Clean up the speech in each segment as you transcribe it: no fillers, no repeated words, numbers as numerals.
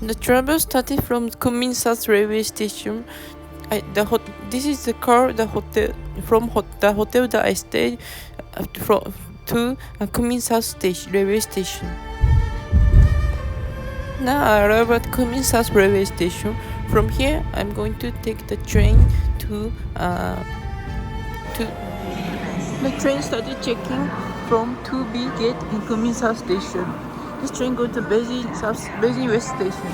The travel started from Kunming South Railway Station. This is the car, the hotel the hotel that I stayed from to Kunming South Station Railway Station. Now I arrive at Kunming South Railway Station. From here, I'm going to take the train to the train started checking from 2B gate in Kunming South Station. This train goes to Beijing West Station.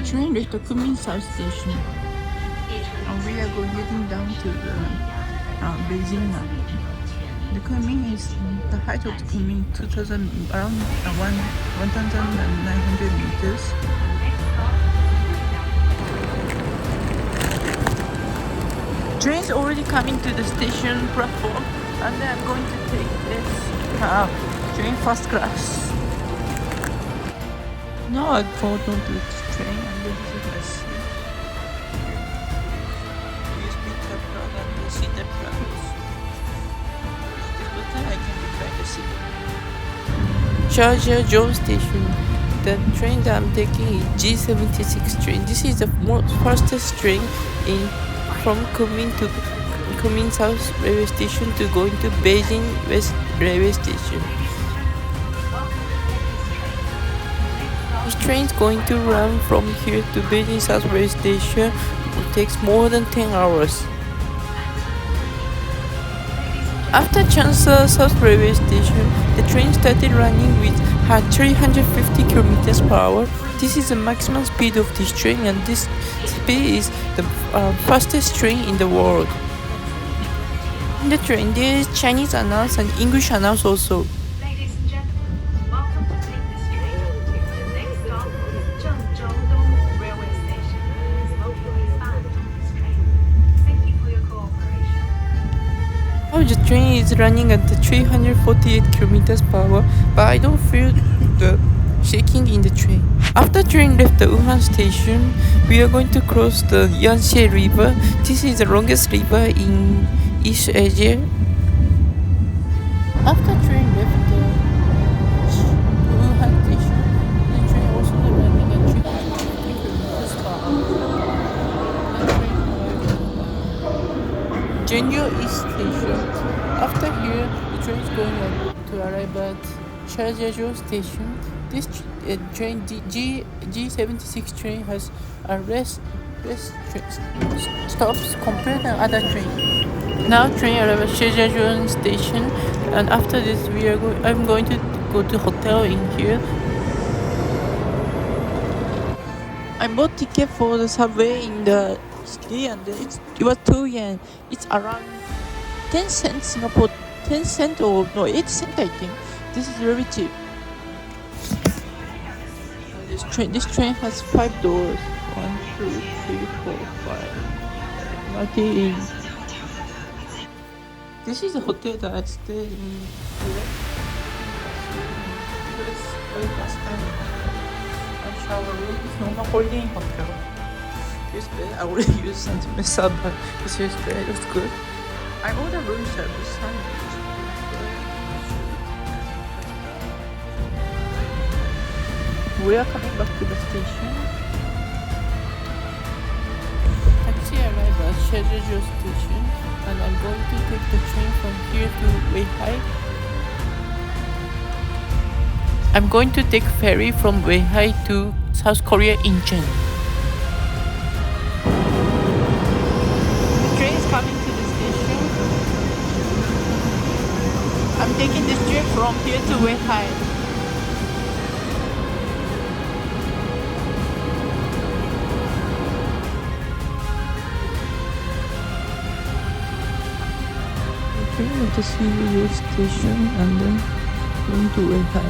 Train reached the Kunming South Station, and we are getting down to the Beijing now. The Kunming is the height of the Kunming 2,000 around 1,900 meters. Train's already coming to the station platform, and then I'm going to take this train first class. Now I've gone onto this train, and this is my seat. USB tab plug and the seat plugs. This button I can recline the seat. Charger Station. The train that I'm taking is G76 train. This is the fastest train from Kunming South Railway Station to going to Beijing West Railway Station. This train is going to run from here to Beijing South Railway Station. It takes more than 10 hours. After Chancellor South Railway Station, the train started running with 350 km per hour. This is the maximum speed of this train, and this speed is the fastest train in the world. In the train, there is Chinese announce and English announce also. Ladies and gentlemen, welcome to take this train to the next stop, Zhengzhou-Dong Railway Station. Please vote your expand on this train. Thank you for your cooperation. Now the train is running at 348 km per hour, but I don't feel the shaking in the train. After train left the Wuhan station, we are going to cross the Yangtze River. This is the longest river in East Asia. After train left the Wuhan station, the train also running at 350 km per hour. Zhengzhou East Station. After here, the train is going to arrive at Charjiazhou Station. This train G76 train has a rest stops compared to other trains. Now train arrives at Charjiazhou Station, and after this I'm going to go to hotel in here. I bought ticket for the subway in the city, and it was 2 yen. It's around 10 cents Singapore, 10 cent or no 8 cent I think. This is very cheap. This train has 5 doors. 1, 2, 3, 4, 5. Okay. This is a hotel that I stayed in. Last time. Shower room. It's normal Holiday Inn hotel. This bed I already used since mess up, but this is bed. It's good. I ordered room service. We are coming back to the station. Taxi arrived at Charjiazhou Station, and I'm going to take the train from here to Weihai. I'm going to take ferry from Weihai to South Korea Incheon. The train is coming to the station. I'm taking this train from here to Weihai. At the CVU station, and then going to Weihai.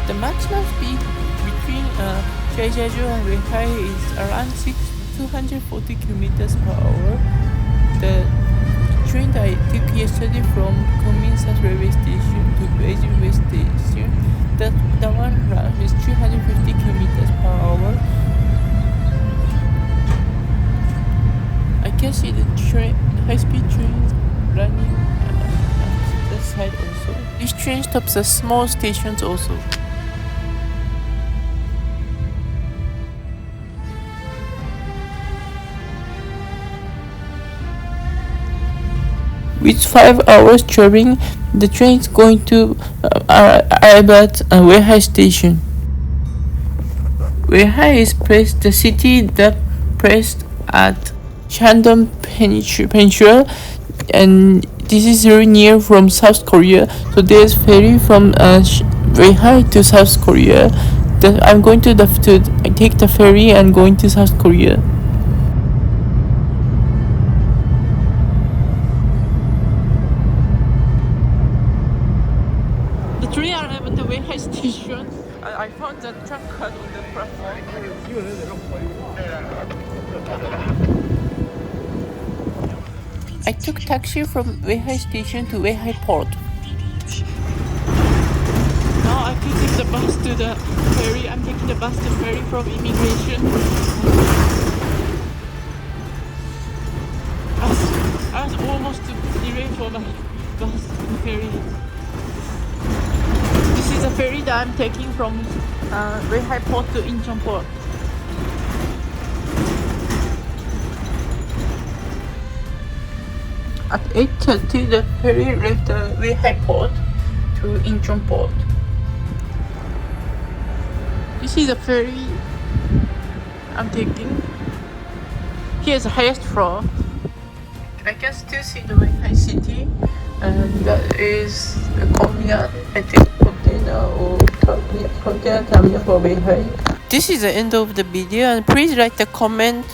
The maximum speed between Charjiazhou and Weihai is around 240 kilometers per hour. The train that I took yesterday from Kunming South Railway Station to Beijing West Station, the one run is 350 kilometers per hour. can see the high-speed trains running at the side also. This train stops at small stations also. With 5 hours traveling, the train is going to arrive at Weihai station. Weihai is the city that placed at Shandong Peninsula, and this is very near from South Korea. So there's ferry from Weihai to South Korea. I'm going to take the ferry and going to South Korea. The train arrived at the Weihai station. I found the trunk card on the platform. I took taxi from Weihai station to Weihai port. Now I can take the bus to the ferry. I'm taking the bus to ferry from immigration. I was almost delayed for my bus and ferry. This is a ferry that I'm taking from Weihai port to Incheon port. At 8:30, the ferry left the Weihai port to Incheon port. This is the ferry I'm taking. Here's the highest floor. I can still see the Weihai city, and that is the container, I think container or container terminal for Weihai. This is the end of the video, and please write a comment